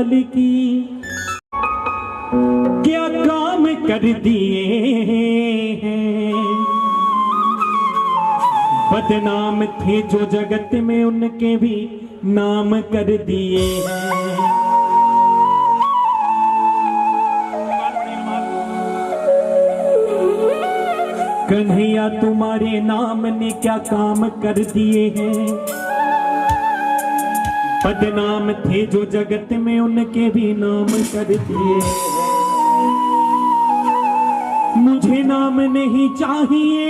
लाल की क्या काम कर दिए हैं। बदनाम थे जो जगत में उनके भी नाम कर दिए हैं। कन्हैया तुम्हारे नाम ने क्या काम कर दिए हैं। बदनाम थे जो जगत में उनके भी नाम कर दिए हैं। मुझे नाम नहीं चाहिए,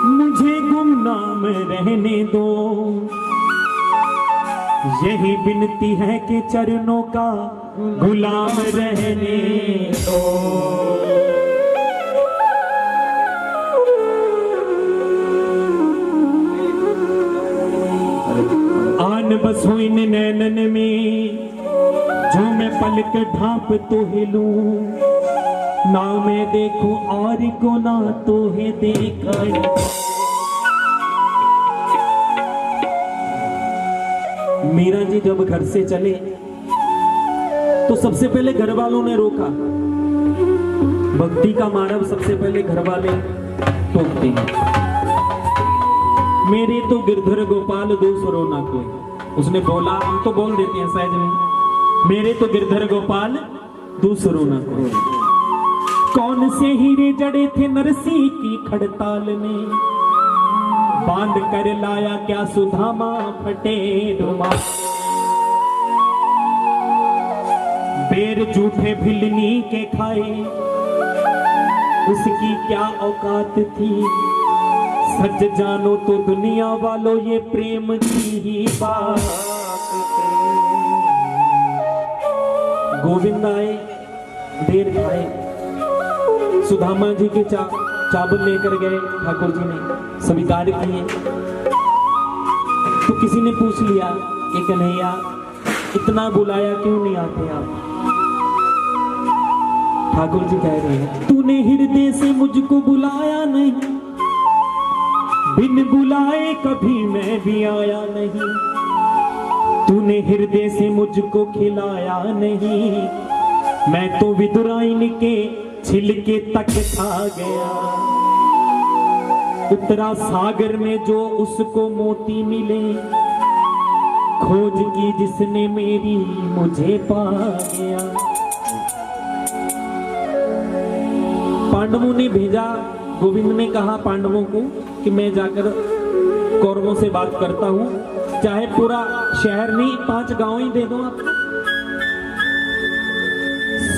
मुझे गुमनाम रहने दो। यही विनती है कि चरणों का गुलाम रहने दो। आन बसो इन नैनन में जो मैं पलक ढांप तो हिलूं। ना मैं देखूं और को ना तो है देखा। मीरा जी जब घर से चले तो सबसे पहले घर वालों ने रोका। भक्ति का मानव सबसे पहले घर वाले टोकते हैं। मेरे तो गिरधर गोपाल दूसरो ना कोई। उसने बोला, हम तो बोल देते हैं सहज में, मेरे तो गिरधर गोपाल दूसरो ना कोई। कौन से हीरे जड़े थे नरसी की खड़ताल में। बांध कर लाया क्या सुधामा फटे डुमा। बेर झूठे भिलनी के खाए उसकी क्या औकात थी। सच जानो तो दुनिया वालों ये प्रेम की ही बात है। गोविंद आए, देर खाए, सुदामा जी के चावल लेकर गए। ठाकुर जी ने स्वीकार किए। तो किसी ने पूछ लिया कि कन्हैया इतना बुलाया क्यों नहीं आते आप। ठाकुर जी कह रहे हैं, तूने हृदय से मुझको बुलाया नहीं। बिन बुलाए कभी मैं भी आया नहीं। तूने हृदय से मुझको खिलाया नहीं। मैं तो विदुराइन के छिलके तक खा गया। उतरा सागर में जो उसको मोती मिले। खोज की जिसने मेरी मुझे पा गया। पांडवों ने भेजा, गोविंद ने कहा पांडवों को कि मैं जाकर कौरवों से बात करता हूं। चाहे पूरा शहर नहीं, 5 गांव ही दे दो आप।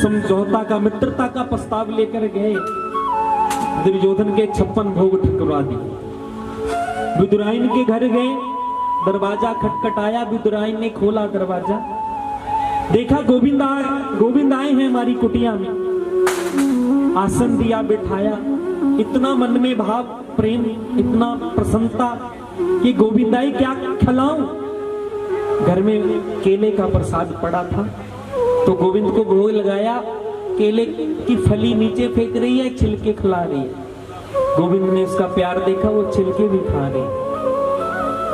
समझौता का, मित्रता का प्रस्ताव लेकर गए। दुर्योधन के 56 भोग ठुकरा दिए। विदुराइन के घर गए, दरवाजा खटखटाया। विदुराइन ने खोला दरवाजा, देखा गोविंद आए हैं हमारी कुटिया में। आसन दिया, बिठाया। इतना मन में भाव, प्रेम, इतना प्रसन्नता कि गोविंदाई क्या खिलाऊं। घर में केले का प्रसाद पड़ा था तो गोविंद को भोग लगाया। केले की फली नीचे फेंक रही है, छिलके खिला रही है। गोविंद ने उसका प्यार देखा, वो छिलके भी खा रही।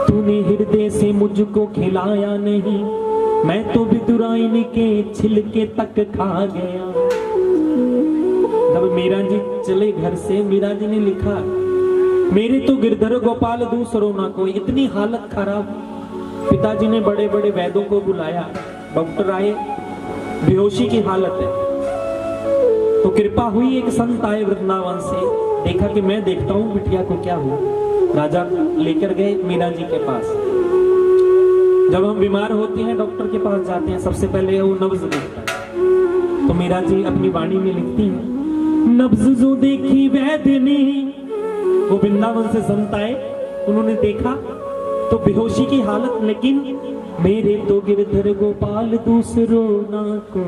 तूने हृदय से मुझको खिलाया नहीं। मैं तो विदुराइन के छिलके तक खा गया। जब मीरा जी चले घर से, मीरा जी ने लिखा, मेरे तो गिरधर गोपाल दूसरो ना कोई। इतनी हालत खराब। पिताजी ने बड़े बड़े वैद्यों को बुलाया। डॉक्टर आए, बेहोशी की हालत है। तो कृपा हुई, एक संत आए वृंदावन से। देखा कि मैं देखता हूँ बिटिया को क्या हुआ। राजा लेकर गए मीरा जी के पास। जब हम बीमार होते हैं डॉक्टर के पास जाते हैं, सबसे पहले वो नब्ज देखता है। तो मीरा जी अपनी वाणी में लिखती हैं, नब्ज जो देखी वैद्य ने। वो वृंदावन से संत आए, उन्होंने देखा तो बेहोशी की हालत, लेकिन मेरे तो गिरधर गोपाल दूसरो ना को।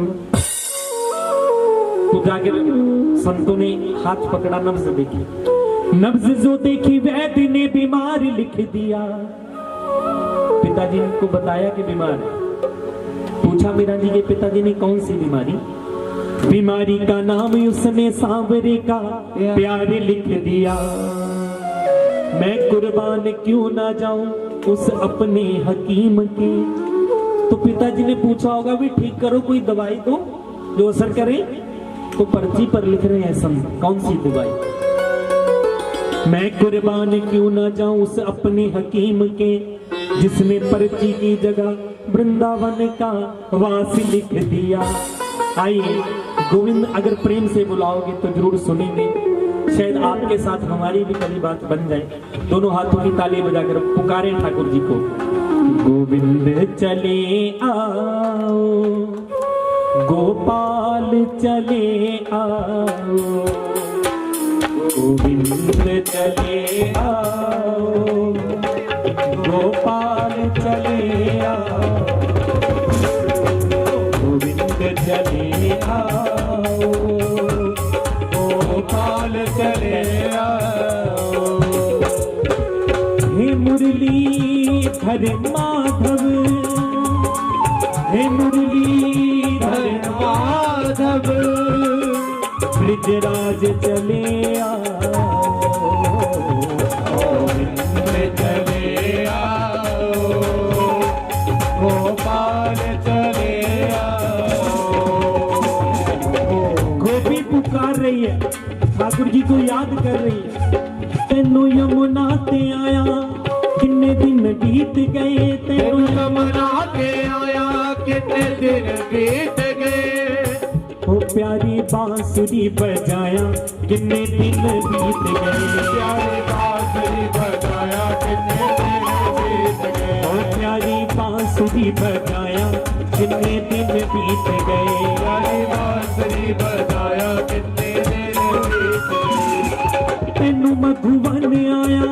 तो जाकर संतों ने हाथ पकड़ा, नब्ज देखी। नब्ज जो देखी वैद्य ने बीमार लिख दिया। पिताजी को बताया कि बीमार है। पूछा मीरा जी के पिताजी ने, कौन सी बीमारी। बीमारी का नाम उसने सांवरे का प्यार लिख दिया। मैं कुर्बान क्यों ना जाऊं उस अपने हकीम के। तो पिताजी ने पूछा होगा भी ठीक करो कोई दवाई दो जो असर करे, तो पर्ची पर लिख रहे हैं संत कौन सी दवाई। मैं कुर्बान क्यों ना जाऊं उस अपने हकीम के जिसने पर्ची की जगह वृंदावन का वास लिख दिया। आइए गोविंद अगर प्रेम से बुलाओगे तो जरूर सुनेंगे, शायद आपके साथ हमारी भी कभी बात बन जाए। दोनों हाथों की ताली बजाकर पुकारे ठाकुर जी को। गोविंद चले आओ, गोपाल चले आओ, गोविंद चले आओ, गोपाल चले आओ, गोविंद चले आओ, गोपाल चले आओ। हे मुरलीधर माधव, हे मुरलीधर माधव, ब्रजराज चले आओ, गोविंद चले आओ, गोपाल चले आओ। गोपी पुकार रही है, ठाकुर जी को याद कर रही है। तेनू यमुना ते आया कितने दिन बीत गए, तेनू यमुना ते आया कितने दिन बीत गए। ओ प्यारी बांसुरी बजाया कितने दिन बीत गए, प्यारी बांसुरी बजाया कितने दिन बीत गए। ओ प्यारी बांसुरी बजाया कितने दिन बीत गए, प्यारी बांसुरी बजाया कितने दिन बीत गए। तेनू मधुबन आया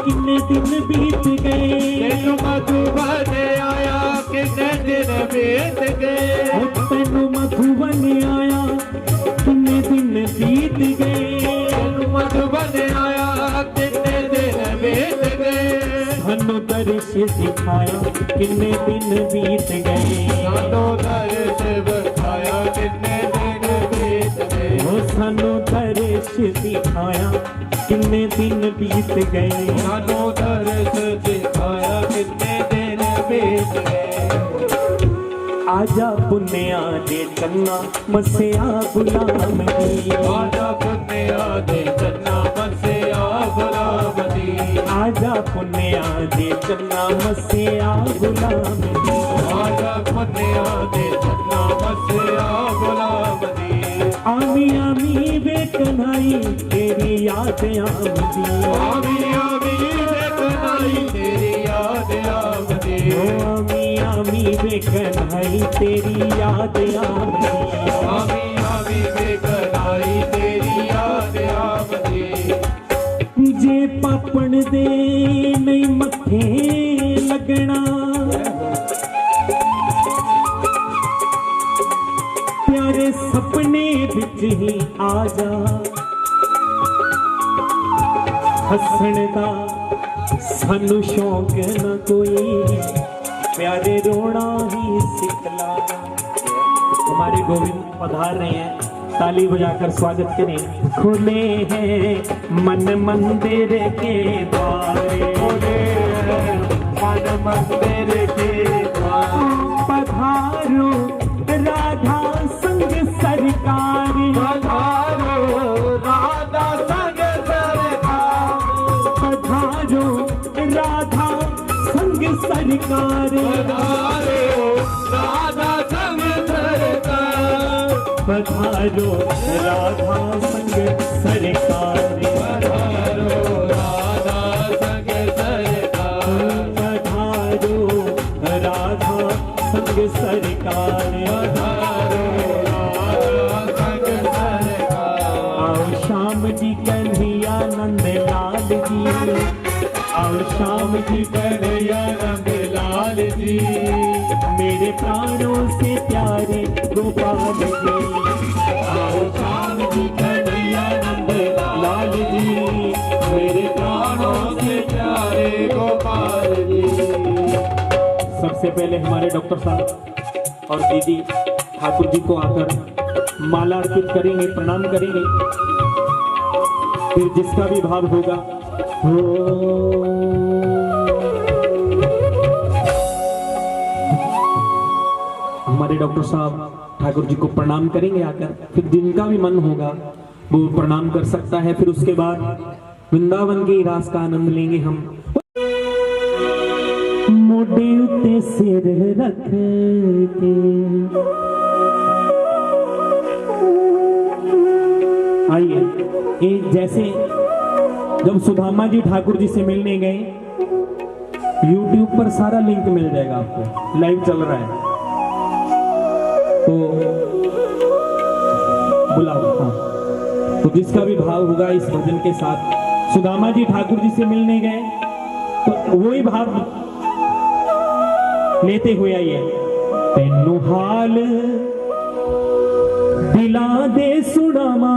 कितने दिन बीत गए, तेनू मधुबन आया कितने दिन बीत गए। तेनू मधुबन आया कितने दिन बीत गए, तेनू मधुबन आया कितने दिन बीत गए। सानू दर्श दिखाया कितने दिन बीत गए, सानू दर्श दिखाया कितने दिन बीत गए। ओ सानू दर्श दिखाया कितने दिन बीत गए, सानू दर्श दिखाया कितने दिन बीत गए। आजा पुन्या दे चन्ना मसिया गुलाम दी, आजा पुन्या दे चन्ना मसिया गुलाम दी, आजा पुन्या दे चन्ना मसिया गुलाम दी, आजा पुन्या दे चन्ना मसिया गुलाम दी। आमी आमी वे कन्हई तेरी याद आमदी, आमी आमी वे कन्हई तेरी याद आमदी, आमी आमी वे कन्हई तेरी याद आमदी, आमी आमी वे कन्हई तेरी याद आमदी। तुझे पापण दे नहीं मथे लगना, प्यारे सपने बिच ही आ जा। हसण दा सानू शौक न कोई, प्यारे रोना ही सिखला। हमारे गोविंद पधार रहे हैं, ताली बजाकर स्वागत करें। खुले हैं मन मंदिर के द्वारे, खुले हैं मन मंदिर के द्वारे। पधारो राधा संग सरकार, पधारो राधा संग सरकार, पधारो राधा संग सरकार, पधारो राधा संग सरकार, पधारो राधा संग सरकार, पधारो राधा संग सरकार, पधारो राधा संग सरकार, पधारो राधा संग सरकार। आओ श्याम जी कन्हैया नंद लाल जी, आओ श्याम जी कन्हैया नंद लाल जी, मेरे प्राणों से प्यारे गोपाल जी। आओ श्याम जी कन्हैया नंद लाल जी, मेरे प्राणों से प्यारे गोपाल जी। सबसे पहले हमारे डॉक्टर साहब और दीदी ठाकुर जी को आकर माला अर्पित करेंगे, प्रणाम करेंगे। फिर जिसका भी भाव होगा हमारे डॉक्टर साहब ठाकुर जी को प्रणाम करेंगे आकर, फिर जिनका भी मन होगा वो प्रणाम कर सकता है। फिर उसके बाद वृंदावन की रास का आनंद लेंगे हम। मोटे उत्ते सिर रख के आइए, ये जैसे जब सुदामा जी ठाकुर जी से मिलने गए, YouTube पर सारा लिंक मिल जाएगा आपको, लाइव चल रहा है तो बुलाओ। हाँ, तो जिसका भी भाव होगा इस भजन के साथ, सुदामा जी ठाकुर जी से मिलने गए तो वही भाव लेते हुए आइए। तेनू हाल दिला दे सुदामा,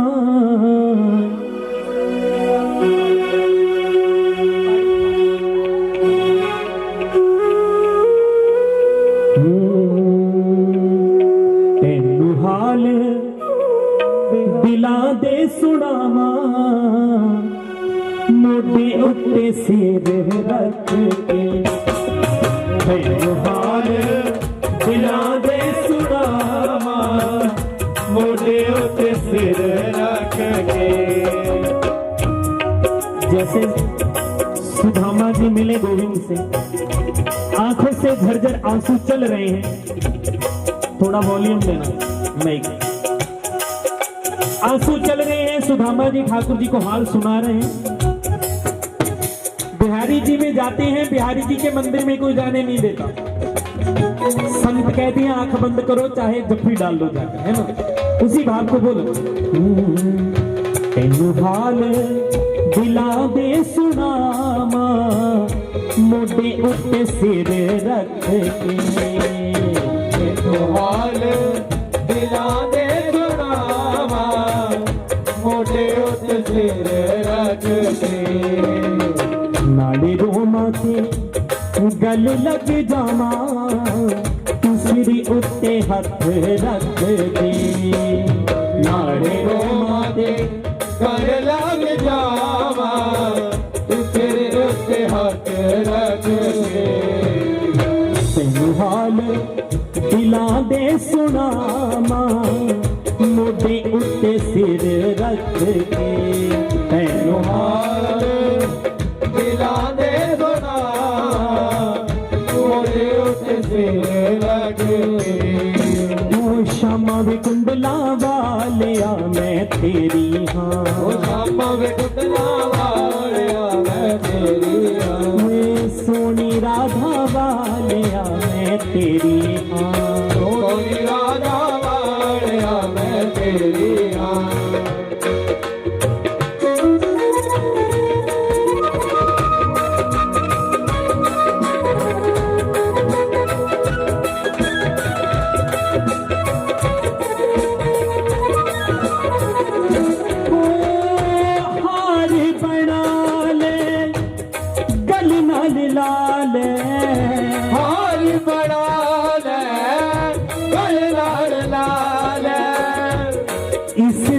तेनू हाल दिला दे सुदामा, मोटे उत्ते सिर रख के। तेनू हाल दिला दे सुदामा, मोटे उत्ते सिर रख के। जैसे सुदामा जी मिले गोविंद से, आंखों से झरझर आंसू चल रहे हैं। थोड़ा वॉल्यूम देना माइक। आंसू चल रहे हैं, सुदामा जी ठाकुर जी को हाल सुना रहे हैं। बिहारी जी में जाते हैं, बिहारी जी के मंदिर में कोई जाने नहीं देता। संत कहते हैं आंख बंद करो, चाहे जफ्फी डाल दो जाकर, है ना। उसी भाव को बोलो। तेनू हाल दिला दे सुनामा, मोटे उत्ते सिर रख के। तेनू हाल दिला दे सुनामा, मोटे उत्ते सिर रख के। नाले रोमा के गल लग जावा, तू सिर उत्ते हथ रख दे। नाले रोमा के गल लग जावा, तू सिर उत्ते हथ रख दे। तेनू हाल दिला दे सुनामा, मोटे उत्ते सिर रख के। तेनू हाल दिला दे सुनामा, मोटे उत्ते सिर रख के। ओ श्यामा वे कुंडला वालिया मैं तेरी हाँ, ओ श्यामा वे कुंडला वालिया मैं तेरी हाँ, वे सोनी राधा वालिया मैं तेरी हाँ, सोनी राधा वालिया मैं तेरी हाँ।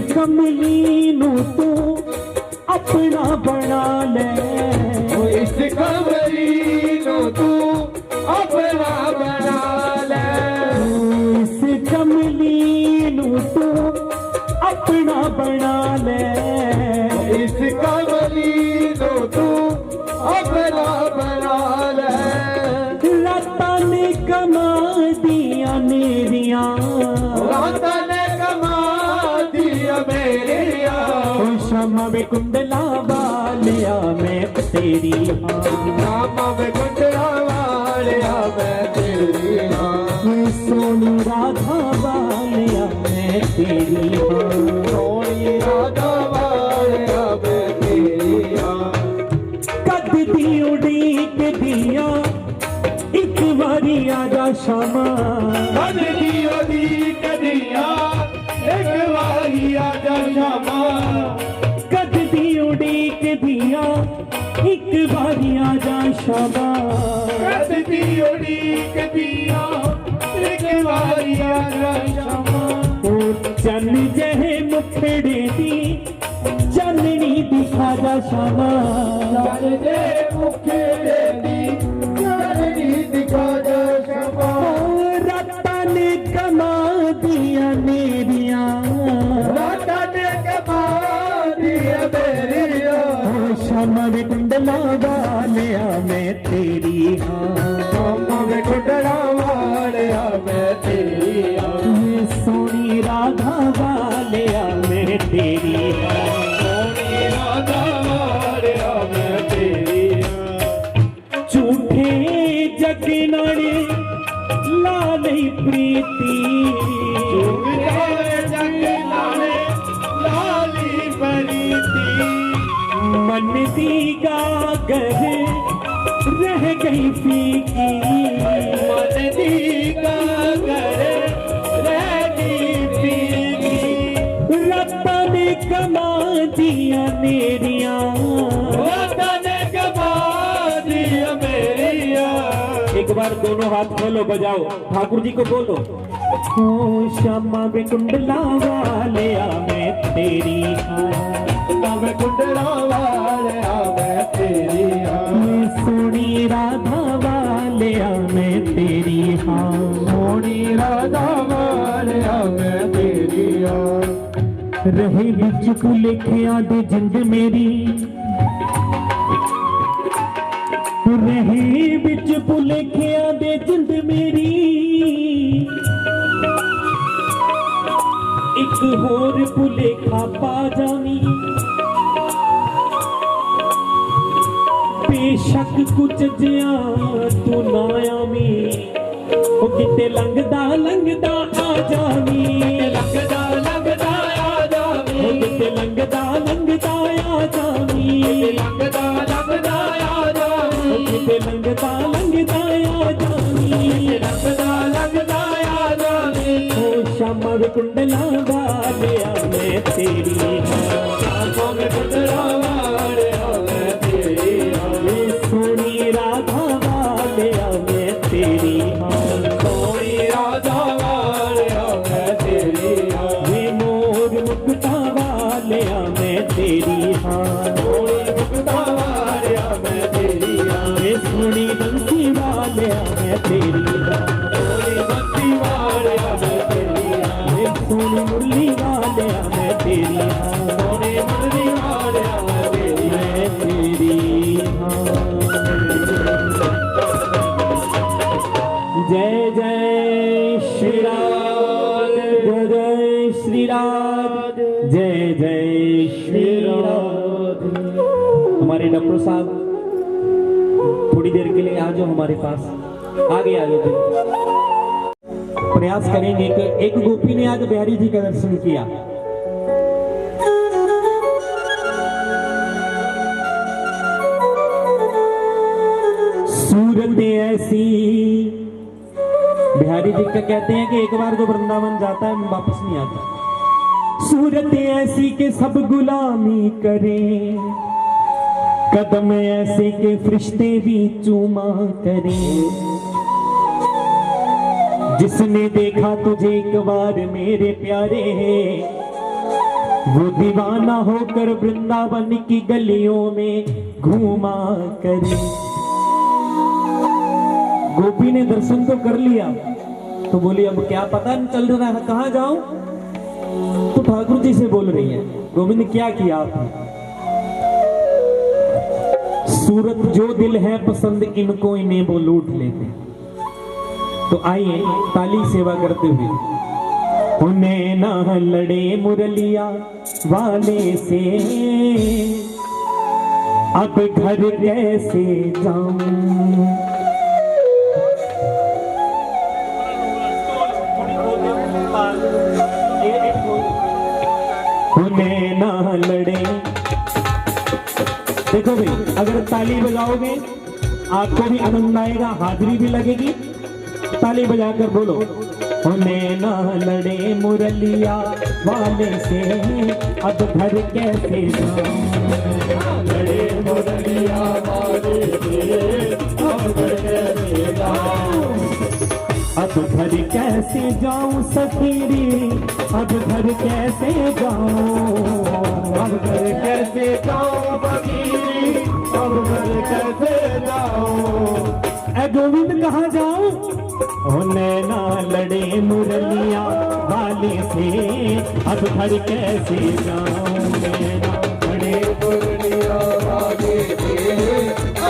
कमली नू तू अपना बना ले, इस कमली नू तू अपना बना ले, इस कमली नू तू अपना बना ले, इस कमली नू तू अपना बना ले। राता ने कमा दिया मेरिया, राता ने कमा दिया मेरिया, श्यामा वे कुंडला वालिया मैं तेरी हाँ, श्यामा वे कुंडला वालिया मैं तेरी हाँ, सोनी राधा वालिया मैं तेरी हाँ, सोनी राधा वालिया मैं तेरी हाँ। कद दी उड़ीक दिया एक बारी आजा श्यामा, कद दी उड़ीक दिया एक बारी आजा श्यामा, कद दी उड़ीक दिया एक बारी आजा श्यामा, कद दी उड़ीक दिया एक बारी आजा श्यामा। ओ चन जहे मुखड़े दी चांदनी दिखा जा श्यामा, चन जहे मुखड़े दी चांदनी दिखा जा श्यामा। रतन कमा दिया मेरिया, राधा ने कमा दिया मेरिया, श्यामा वे कुंडला वालिया मैं तेरी हाँ, श्यामा वे कुंडला वालिया मैं तेरी हाँ, सोनी राधा वालिया मैं तेरी हाँ, सोनी राधा वालिया मैं तेरी हाँ, झूठे जगनाने लाले प्रीति, झूठे जगनाने लाली प्रीति, मन दी गागर रह गई फीकी, मन दी गागर रह गई फीकी, रब्बा ने कमा दिया मेरिया, राधा ने कमा दिया मेरिया। एक बार दोनों हाथ खोलो बजाओ, ठाकुर जी को बोलो, ओ श्यामा वे कुंडला वालिया मैं तेरी हाँ, मैं कुंडला वालिया मैं तेरी हाँ, सोनी राधा वालिया मैं तेरी हाँ, सोनी राधा वालिया मैं तेरी हाँ, रहे बिच भुलेखिया दे जिंद मेरी, रहे बिच भुलेखिया दे जिंद मेरी, एक होर भुलेखा पा जावी, बेशक कुछ जिया तू ना आवी, ओ किते लंघदा लंघदा आ जावी, लगदा लगदा आ जावी, ओ किते लंघदा लंघदा आ जावी, लगदा लगदा आ जावी, ओ किते लंघदा लंघदा आ जावी, लगदा लगदा आ जावी, ओ श्यामा वे कुंडला वालिया मैं तेरी हाँ, श्यामा वे कुंडला वालिया मैं तेरी हाँ, सोनी राधा वालिया मैं तेरी हाँ, सोनी राधा वालिया मैं तेरी हाँ, वे मोर मुक्ता वालिया मैं तेरी हाँ, सोनी मुक्ता वालिया मैं तेरी हाँ, वे सोनी बंसी वालिया मैं तेरी हाँ, सोनी बंसी वालिया मैं तेरी हाँ, वे सोनी मुरली वालिया मैं तेरी हाँ, सोनी मुरली वालिया मैं तेरी हाँ, मैं तेरी हाँ। जय जय श्री राम, जय जय श्री राम, जय जय श्री राम। हमारे डॉक्टर साहब थोड़ी देर के लिए आ जाओ हमारे पास, आगे आ जाओ। प्रयास करेंगे कि एक गोपी ने आज बिहारी जी का दर्शन किया, सूरत ऐसी, बिहारी जी का कहते हैं कि एक बार जो वृंदावन जाता है वापस नहीं आता। सूरत ऐसी के सब गुलामी करें, कदम ऐसे के फरिश्ते भी चूमा करें, जिसने देखा तुझे एक बार मेरे प्यारे, वो दीवाना होकर वृंदावन की गलियों में घूमा करे। गोपी ने दर्शन तो कर लिया, तो बोली अब क्या पता नहीं चल रहा है कहाँ जाऊं, तो ठाकुर जी से बोल रही है, गोविंद क्या किया आपने? सूरत जो दिल है पसंद इनको इन्हें वो लूट लेते। तो आइए ताली सेवा करते हुए, उन्हें ना लड़े मुरलिया वाले से, अब घर कैसे जाऊं। उन्हें ना लड़े, देखो भाई अगर ताली बजाओगे आपको भी आनंद आएगा, हाजिरी भी लगेगी। ताली बजाकर बोलो, उन्हें ना लड़े मुरलिया वाले से, अब घर कैसे जाऊं। लड़े मुरलिया वाले से, अब घर कैसे जाऊं। अब घर कैसे जाऊं सखीरी, अब घर कैसे जाऊं। अब घर कैसे जाऊं फकीरी, अब घर कैसे जाऊं। ए गोविंद कहाँ जाऊं? ओ नैना लड़े मुरलिया वाले से, अब घर कैसे जाऊं? नैना लड़े मुरलिया वाले से,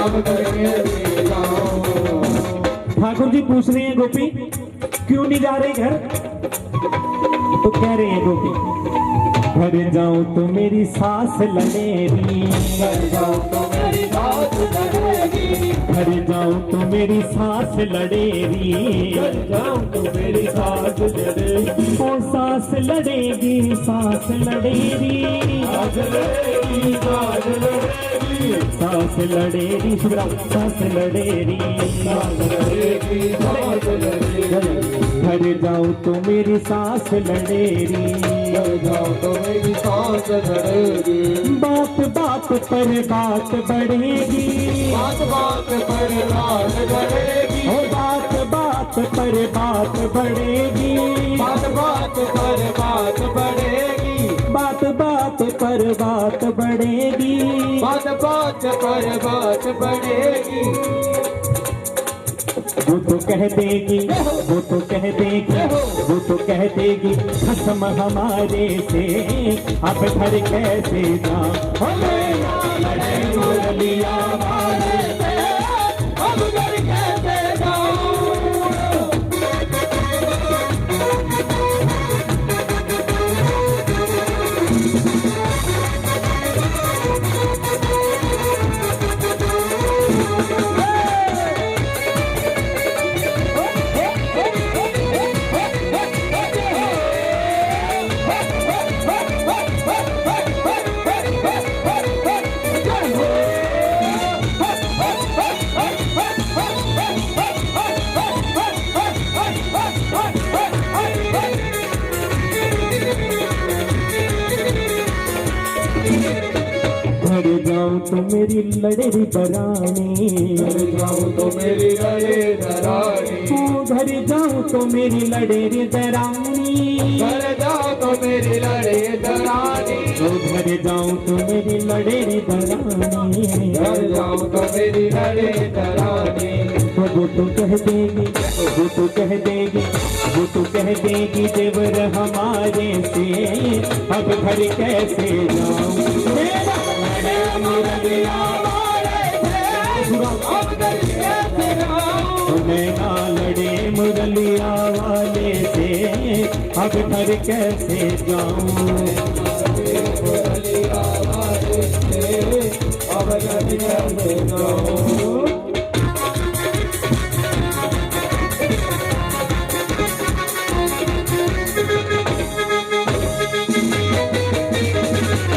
अब घर कैसे जाऊं? ठाकुर जी पूछ रहे हैं गोपी क्यों नहीं जा रही घर? तो कह रहे हैं गोपी घर जाऊं तो मेरी सास लड़ेगी, घर जाऊं तो मेरी सास लड़ेगी, घर जाऊं तो मेरी सास लड़ेगी, घर जाऊं तो मेरी सास लड़ेगी, ओ सास लड़ेगी, सास लड़ेगी, सास लड़ेगी, सास लड़ेगी, सास लड़ेगी, शिवराम सास लड़ेगी, सास लड़ेगी, सास लड़ेगी, घर जाऊं तो मेरी सास लड़ेगी, घर जाऊं तो मेरी सास लड़ेगी, बात बात पर बात बढ़ेगी, बात बात पर बात बढ़ेगी, ओ बात बात पर बात बढ़ेगी, बात बात पर बात बढ़ेगी, बात बात पर बात बढ़ेगी, बात बात पर बात बढ़ेगी, वो तो कह देगी, वो तो कह देगी, वो तो कह देगी कसम हमारे से, अब घर कैसे जाऊं? ओ नैना लड़े मुरलिया वाले से, अब घर कैसे जाऊं? घर जाऊं तो मेरी लड़ेरी दरानी, घर जाऊं तो मेरी लड़े दरानी, ओ घर जाऊं तो मेरी लड़ेरी दरानी, घर जाऊं तो मेरी लड़े दरानी, ओ घर जाऊं तो मेरी लड़ेरी दरानी, घर जाऊं तो मेरी लड़े दरानी, वो तो कह देगी, वो तो कह देगी, वो तो कह देगी देवर हमारे से, अब घर कैसे जाऊं? मेरा लड़े मुरलिया वाले से, अब घर कैसे जाऊं? नैना लड़े मुरलिया वाले से, अब घर कैसे जाऊं? मुरलिया वाले से, अब घर कैसे जाऊं?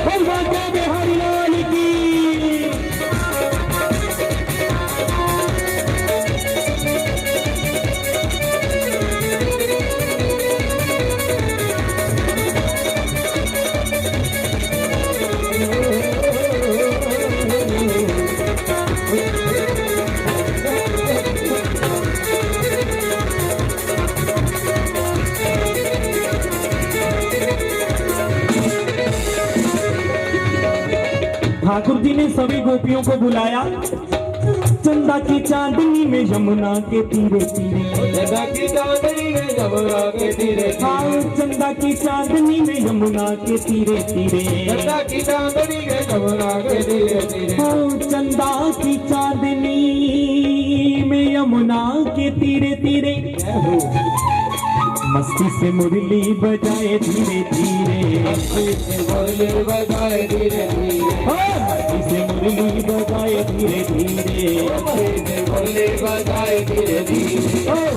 बोल बाजा बिहारी लाल की। ठाकुर जी ने सभी गोपियों को बुलाया, चंदा की चांदनी में यमुना के तीरे तीरे, चंदा की चांदनी में यमुना के तीरे हाँ चंदा की चांदनी में यमुना के तीरे तीरे, चंदा की चांदनी में यमुना के तीरे तीरे, हाँ चंदा की चांदनी में यमुना के तीरे तीरे, मस्ती से मुरली बजाए धीरे धीरे, मस्ती से मुरली बजाए धीरे धीरे, मस्ती से मुरली बजाए धीरे धीरे, मस्ती से मुरली बजाए धीरे धीरे,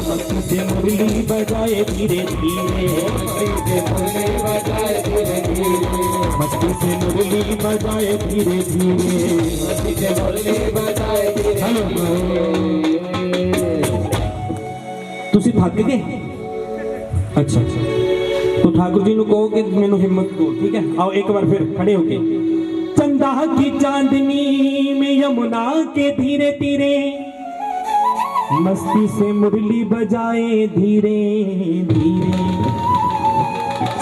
मस्ती से मुरली बजाए धीरे धीरे, मस्ती से मुरली बजाए धीरे धीरे, मस्ती से मुरली बजाए धीरे धीरे, मस्ती से मुरली बजाए धीरे धीरे। ਤੁਸੀਂ ਥੱਕ ਗਏ? अच्छा तो ठाकुर जी ने कहो कि मैनू हिम्मत दो, ठीक है? आओ एक बार फिर खड़े होके, चंदा की चांदनी में यमुना के धीरे धीरे, मस्ती से मुरली बजाए धीरे धीरे।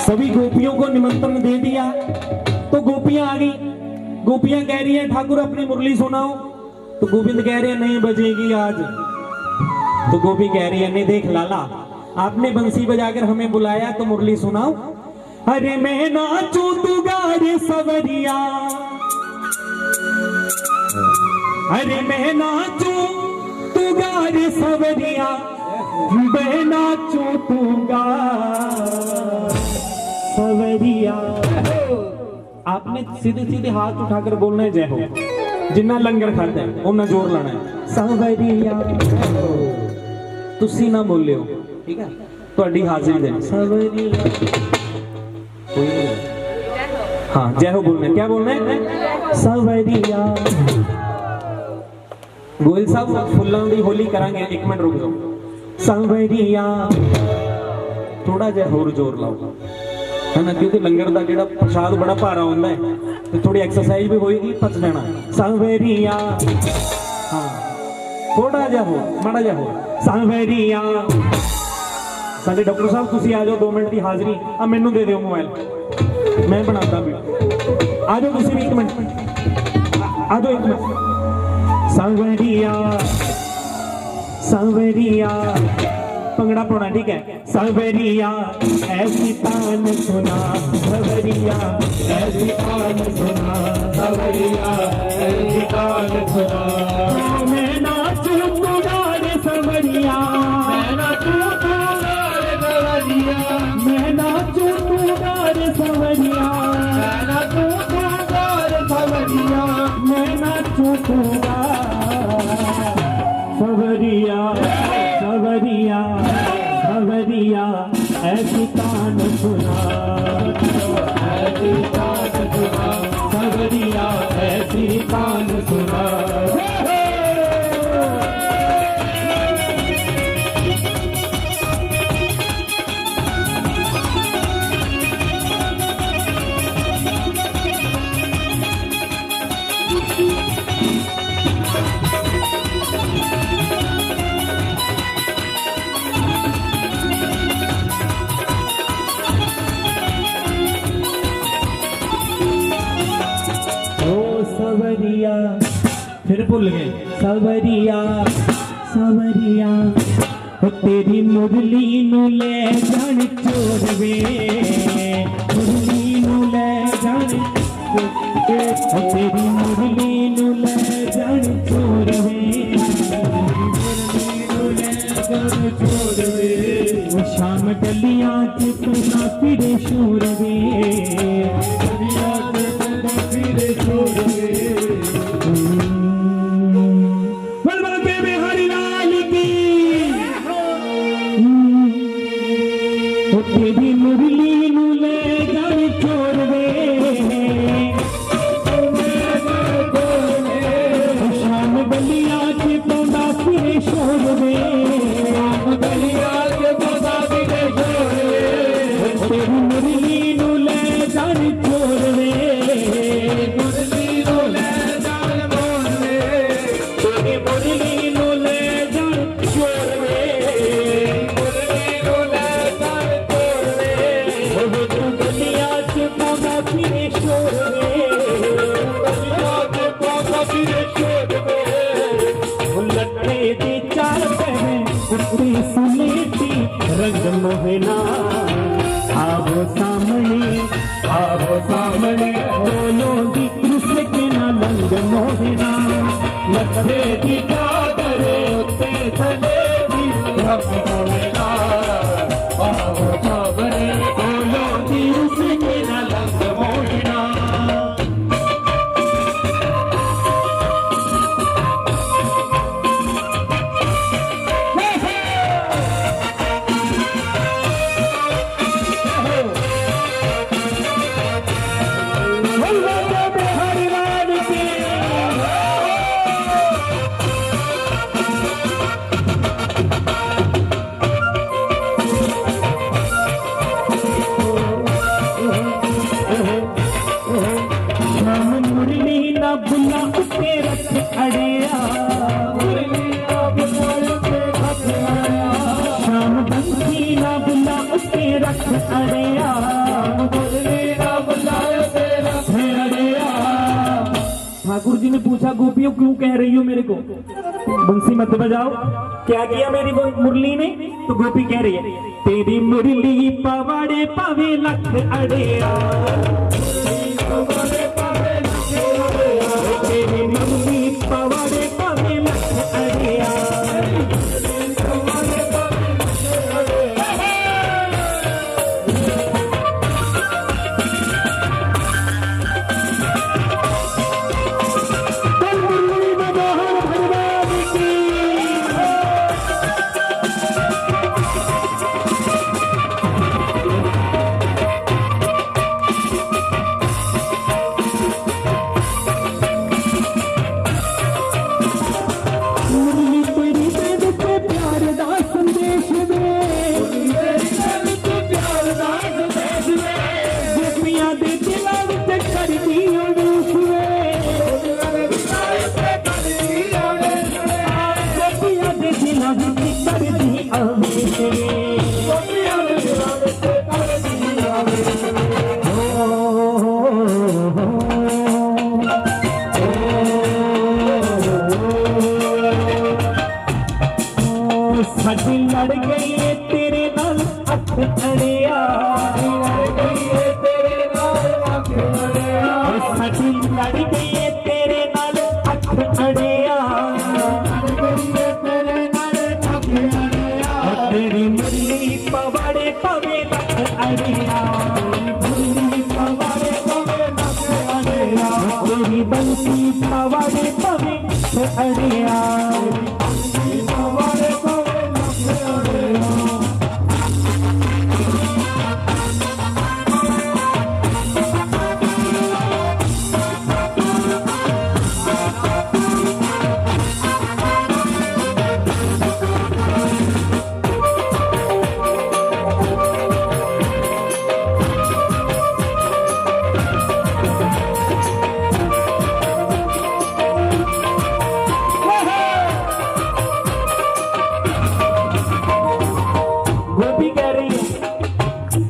सभी गोपियों को निमंत्रण दे दिया तो गोपियां आ गई। गोपियां कह रही हैं ठाकुर अपनी मुरली सुनाओ, तो गोविंद कह रहे हैं नहीं बजेगी आज, तो गोपी कह रही है, नहीं देख लाला, आपने बंसी बजाकर हमें बुलाया तो मुरली सुनाओ। अरे मैं नाचूं तू गा रे सवरिया, अरे मैं नाचूं तू गा रे सवरिया, मैं नाचूं तू गा सवरिया। आपने सीधे सीधे हाथ उठाकर बोलना है जय हो, जिन्ना लंगर खाता है उन्ना जोर लाना है। सवरिया तुसी ना बोलियो, ठीक है, ਤੁਹਾਡੀ हाजिरी दे सवरिया। कोई नहीं, हाँ जय हो बोलना है। क्या बोलना है? सवरिया। गोयल साहब फुल्लां दी होली करांगे, एक मिनट रुक जाओ। सवरिया थोड़ा जहा होर जोर लाओ, है ना, क्योंकि लंगर का जो प्रसाद बड़ा भारा होता है, तो थोड़ी एक्सरसाइज भी होएगी, पच जाना। सवरिया, हाँ थोड़ा जहा हो, माड़ा जहा हो। सवरिया। साडे डॉक्टर साहब तुसी आ जाओ, 2 मिनट की हाजिरी। आ मैनू दे दिओ मोबाइल, मैं बनाता भी। आ जाओ तुसी भी, 1 मिनट आ जाओ, 1 मिनट। सवरिया सवरिया पंगड़ा पाना, ठीक है। सवरिया ऐसी तान सुना, सवरिया ऐसी तान सुना, सवरिया ऐसी तान सुना। मैं नाचूं तू गा रे सवरिया, मैं नाचूं तू गा रे सवरिया, मैं नाचूं तू गा रे सवरिया, मैं नाचूं तू गा रे सवरिया, मैं नाचूं तू गा सवरिया। सवरिया सवरिया ऐसी तान सुना, ऐसी तान सुना, सवरिया ऐसी तान सुना। सवरिया, फिर भूल गए। सवरिया सवरिया तेरी मुरली नू ले जान चोर वे, मुरली नू ले जान, तेरी मुरली नू ले जान चोर वे, मुरली नू ले जान चोर वे। वो शाम गलियां च तू ना फिरे शोर वे, गलियां च तू ना फिरे शोर वे। तेरी मुरली नू ले जान चोर वे, शाम गलियां च पौंदा फिरे शोर वे, शाम गलियां च पौंदा फिरे शोर वे। तेरी मुरली नू ले जान चोर वे, मुरली नू ले जान चोर वे, तेरी मुरली नू ले जान चोर वे, मुरली नू ले जान चोर वे। तू गलियां च पौंदा फिरे शोर वे, गलियां च पौंदा फिरे शोर वे। लट्ठे दी चाल पहने उत्ती सुलेटी रंग मोहना, आवो सामने, आवो सामने, दोनों दी कृष्ण के ना लंग मोहना। लट्ठे दी चादर उत्ते सले दी रंग मोहना, आवो सामने, दोनों दी कृष्ण के ना लंग मोहना। मुरली ना बुला उसे रख अड़िया, मुरली ना बुला उसे रख अड़िया, शाम बंसी ना बुला उसे रख अड़िया, मुरली ना बुला उसे रख अड़िया। ठाकुर जी ने पूछा गोपियों क्यों कह रही हो मेरे को बंसी मत बजाओ? क्या किया मेरी मुरली ने? तो गोपी कह रही है तेरी मुरली पवाड़े पावे लख अड़ेया, तेरी मुरली पवाड़े पावे लख अड़ेया। साडी लड़ गई है तेरे नाल अख अड़िया, साडी लड़ गई है तेरे नाल अख अड़िया, तेरी मुरली पवाड़े पवे लख अड़िया, तेरी बंसी पवाड़े पवे अड़िया।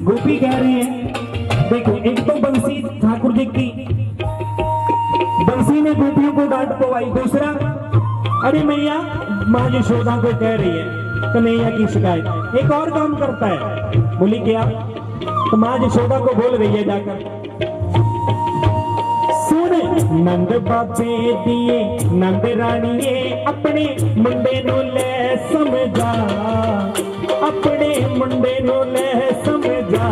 गोपी कह रही है देखो, एक तो बंसी ठाकुर जी की बंसी ने गोपियों को डांट पवाई, दूसरा अरे मैया माँ यशोदा को कह रही है कन्हैया की शिकायत। एक और काम करता है, बोली क्या? तो माँ यशोदा को बोल रही है जाकर सुन नंद बाबे दिए नंद रानीए अपने मुंडे नू ले समझा, अपने मुंडे नू ले समझा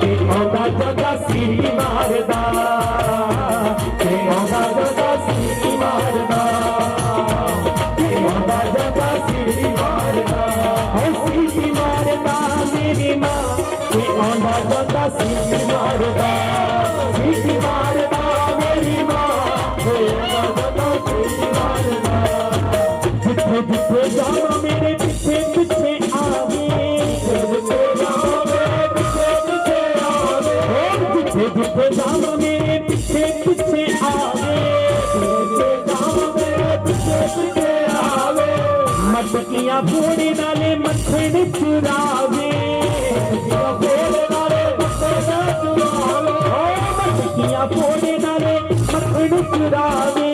ते औदा जगा सीटी मारदा, ते औदा जगा सीटी मारदा, ते औदा जगा सीटी मारदा, ओ सीटी मारदा मेरी मां, ते औदा जगा सीटी मारदा, सीटी मारदा मेरी मां, ते औदा जगा सीटी मारदा। जिथे जिथे जावा मेरे पीछे पीछे आवे, जिथे जावा मेरे पीछे पीछे आवे, मटकियां फोड़े नाले मक्खन चुरावे, मटकियां फोड़े नाले मक्खन चुरावे,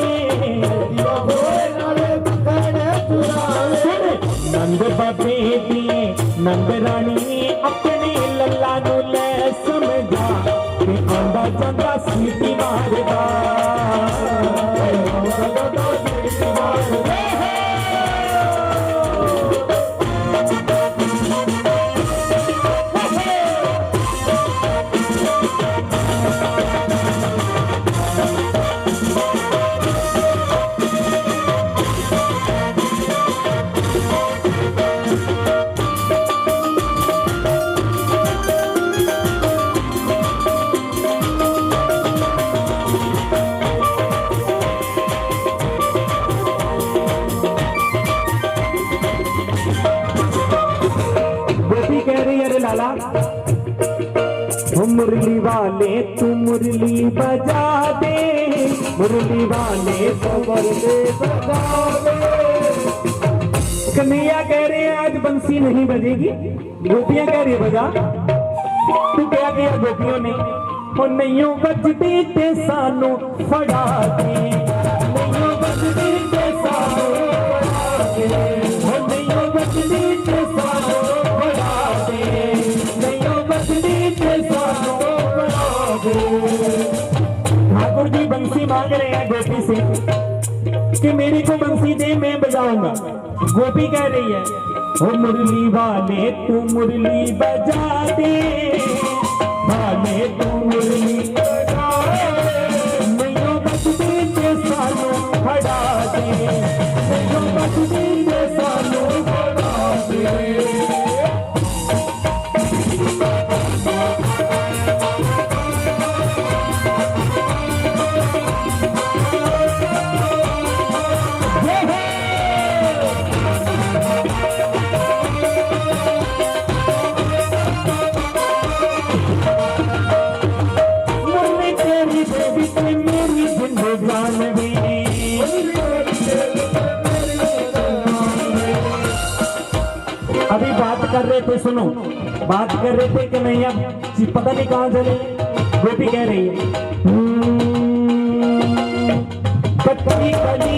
नंद बाबे दिए नंद रानी अपने लल्ला नू ले समझा, आंदा जांदा सीटी मारदा, लाला मुरली वाले तू मुरली बजा दे, मुरली वाले तो मुरली बजा दे। कन्हैया कह रहे हैं आज बंसी नहीं बजेगी, गोपियां कह रही बजा। तू क्या किया गोपियों ने? और नहीं बजती ते सानू फड़ा दे, नहीं बजती ते सानू बड़ा दे, हो नहीं बचदी ते सानू बड़ा दे, नहीं बचदी ते सानू बड़ा दे। ठाकुर जी बंसी मांग रहे हैं गोपी से कि मेरे को बंसी दे, मैं बजाऊंगा। गोपी कह रही है, ओ मुरली वाले तू मुरली बजा दे, वाले तू मुरली बजा दे, नहीं बचदी ते सानू बड़ा दे, नहीं बचदी ते सानू बड़ा दे। अभी बात कर रहे थे, सुनो, बात कर रहे थे कि नहीं, अब पता नहीं कहां चले। गोपी कह रही है, कच्ची कली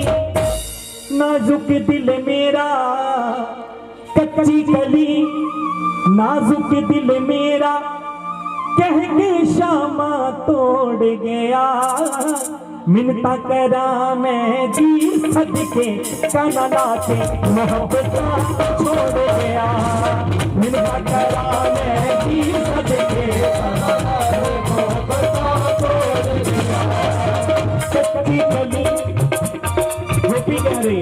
नाजुक दिल मेरा, कच्ची कली नाजुक दिल मेरा, कह के शामा तोड़ गया, मिन्नता करा मैं जी सदके काना लाके मोहब्बत छोड़ गया, मिन्नता करा मैं जी सदके काना लाके मोहब्बत छोड़ गया। कच्ची कली, गोपी कह रही,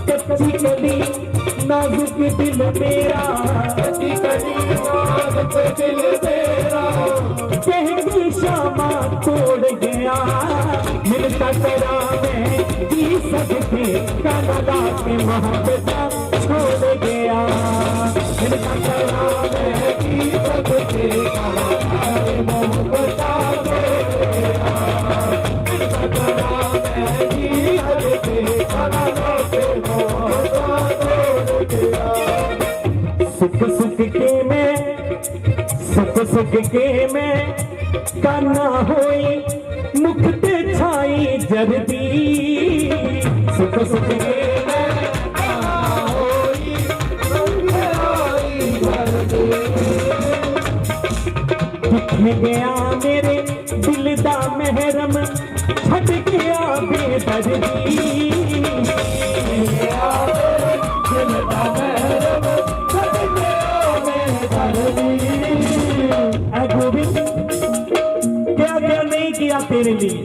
कच्ची कली नाजुक दिल मेरा, कच्ची कली नाजुक दिल मेरा, कहनी शामा तोड़ गया, मिलता तेरा मैं जी सकते काना लाके मोहब्बत छोड़ गया, मिलता तेरा मैं जी सकते काना लाके मोहब्बत छोड़ गया, मिलता तेरा मैं जी सकते काना लाके मोहब्बत छोड़ गया। सुख सुख के मैं काना होई, मुख ते छाई जरदी, सुख के मैं काना होई, मुख ते छाई जरदी, किथे गया मेरे दिल दा महरम, छट गया बेदर्दी, गया मेरे दिल दा महरम, छट गया बेदर्दी। गोविंद क्या क्या नहीं किया तेरे लिए,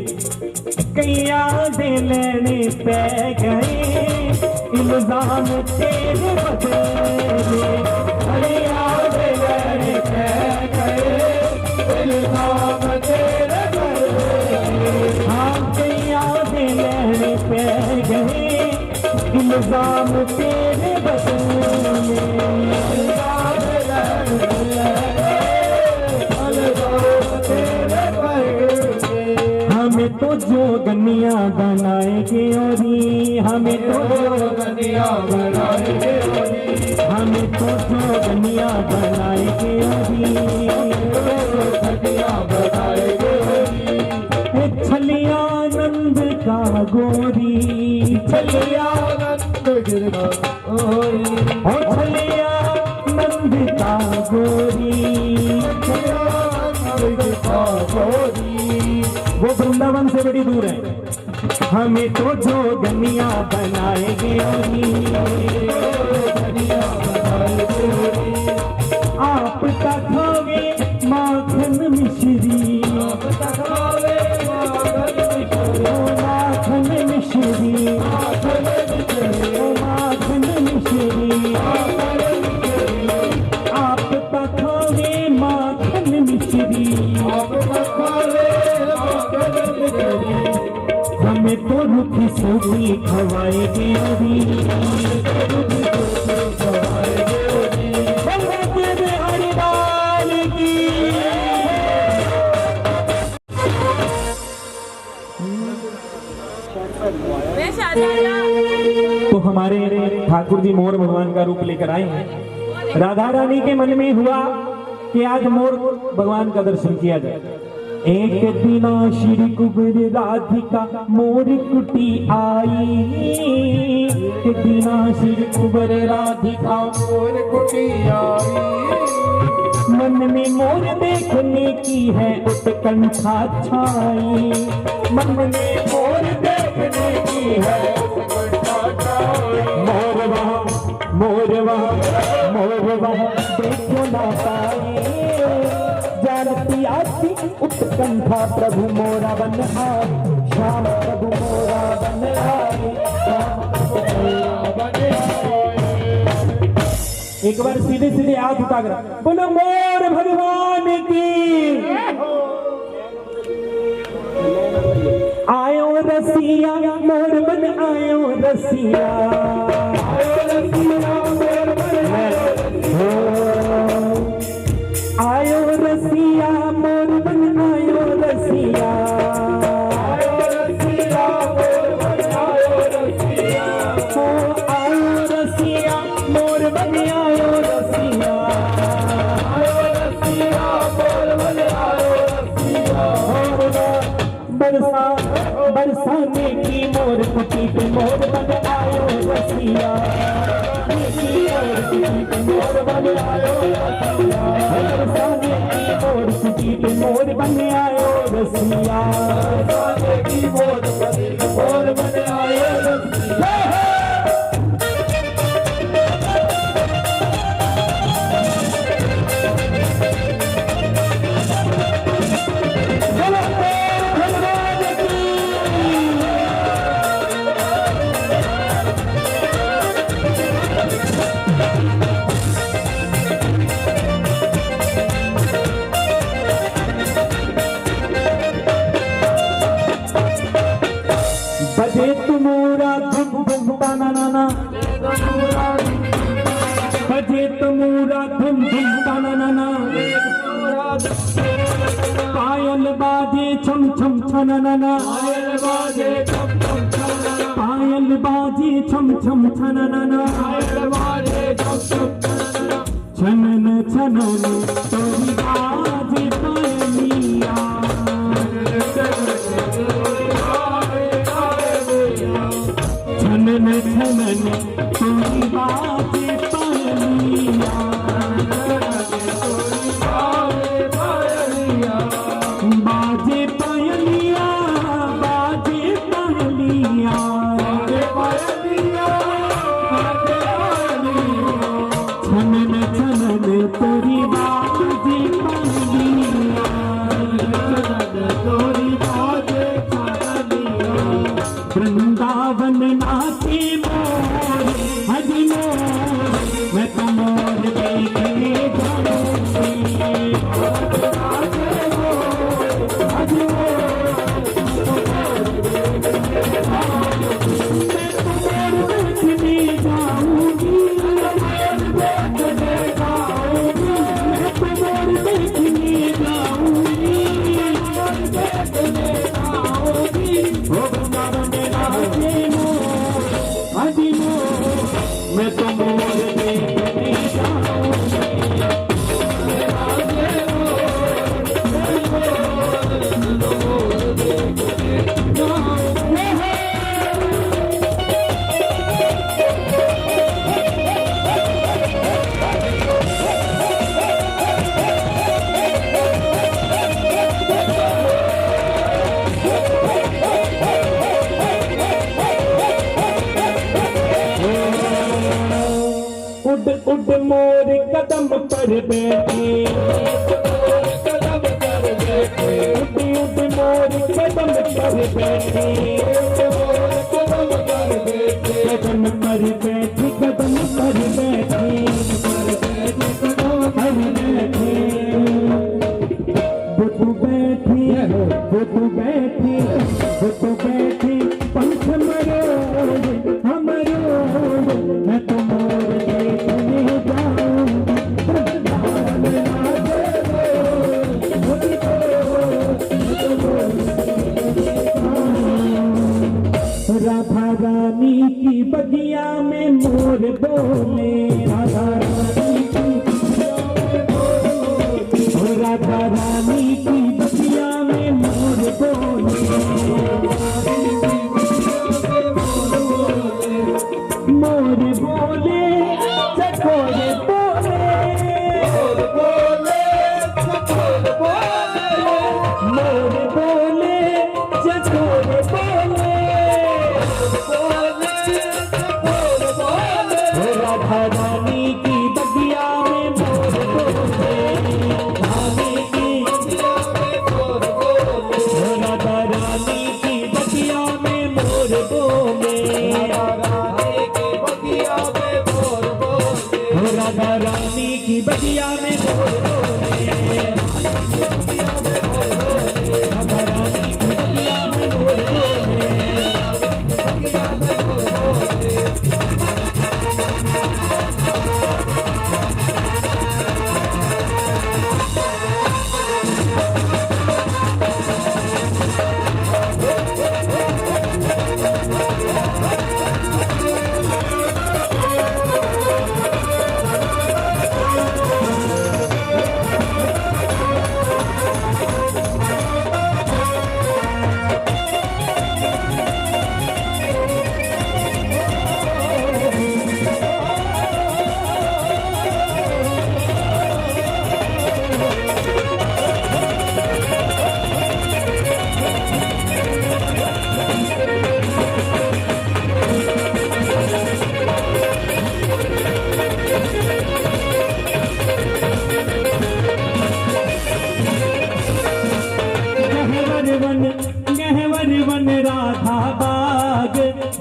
कई यादें लेने पै गए, इल्जाम तेरे बदले, अरे यादें लेने पै गए, इल्जाम तेरे बदले, हाँ कई यादें लेने पै गए, इल्जाम तेरे बदले, हमें तो जो गनिया बनाएंगे ओरी, हमें तो जो गनिया बनाएंगे ओरी, हमें तो जो गनिया बनाएंगे ओरी, गनिया बनाएंगे ओरी, छलिया नंद का गोरी, छलिया नंद गिरना ओरी, ओ छलिया नंद का गोरी, छलिया नंद का गोरी, वो वृंदावन से बड़ी दूर है। हमें तो जो गनिया बनाएंगे ओरी, गनिया बनाएंगे ओरी, आपका खावे माखन मिश्री, आपका खावे माखन मिश्री, माखन मिश्री, माखन मिश्री, आपका खावे माखन मिश्री, आपका खावे माखन मिश्री, हमें तो रुखी सूखी खवाएंगे ओरी, हरिदाल की। तो हमारे ठाकुर जी मोर भगवान का रूप लेकर आए हैं। राधा रानी के मन में हुआ कि आज मोर भगवान का दर्शन किया जाए। एक दिना श्री कुबेर राधिका मोर कुटी आई। एक दिना श्री कुबेर राधिका मोर कुटी आई। मन में मोर देखने की है उत्कंठा छाई। मन में मोर देखने की है उत्कंठा छाई। मोर वहाँ मोर वहाँ मोर वहाँ देखो ना पाए। जानती आती उत्कंठा प्रभु मोरा बन आए। श्याम प्रभु मोरा बन आए। श्याम प्रभु मोरा बन आए। एक बार सीधे सीधे हाथ उठा कर बोलो मोर भगवान की। आयो रसिया मोर बन आयो रसिया। आयो रसिया मोर बन आयो रसिया मोर बन आयो रसिया। आयो रसिया मोर बन आयो रसिया। आयो रसिया मोर बन आयो रसिया। आयो रसिया मोर बन आयो रसिया। बरसाने की मोर कुटी पे मोर बन आयो रसिया। मोर बन आयो रसिया। बरसाने की मोर कुटी पे मोर बन आयो रसिया। बरसाने की मोर कुटी पे मोर बन आयो रसिया। बजे तुमोरा धुम धुम ताना नाना। बजे तुमोरा धुम धुम ताना नाना। पायल बाजे छम छम छना नाना। पायल बाजे छम छम छना। पायल बाजे छम छम छना नाना। पायल बाजे छम छम छना। छनन छनन तोरी बाजे पायलिया। छनन छनन तोरी बाजे पायलिया। बाजे पायलिया बाजे पायलिया। छनन छनन तोरी बाजे पायलिया। वृंदावन नाचे मोर हज मोर। मैं तो मोर देखने जाऊंगी। हज मोर मैं तो मोर देखने जाऊंगी। मैं तो मोर देखने जाऊंगी। मैं तो मोर देखने जाऊंगी। उड़ उड़ मोर कदम पर बैठी। कदम कर बैठे। उड़ उड़ मोर कदम पर बैठी। कदम कर बैठे। कदम पर बैठी कदम पर बैठी। पर बैठी बुद्ध बैठी बुद्ध बैठी बुद्ध बैठी। पंख मरोड़ हमरोड़। मैं तो मोर देखने जाऊंगी। राधा रानी की बगिया में मोर बोले।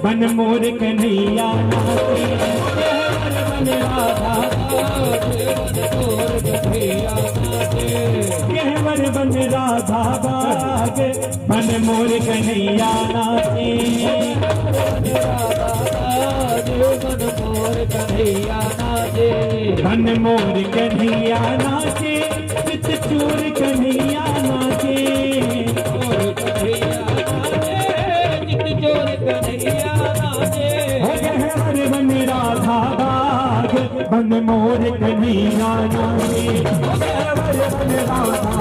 बन मोर कन्हैया नाचे, बन राधा गहवर बन राधा बाग, बन मोर कन्हैया नाचे, बन मोर कन्हैया नाचे, चित चोर कन्हैया नाचे, गहवर बन राधा बाग, बन मोर कन्हैया नाचे, गहवर बन राधा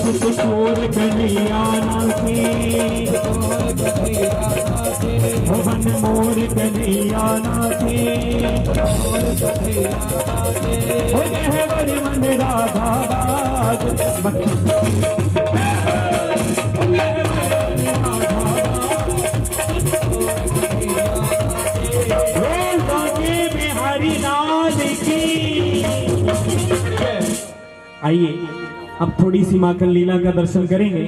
चित चोर कन्हैया नाचे, बन मोर कन्हैया नाचे, गहवर बन राधा बाग, बिहारी लाल की। आइए अब थोड़ी सी माखन लीला का दर्शन करेंगे।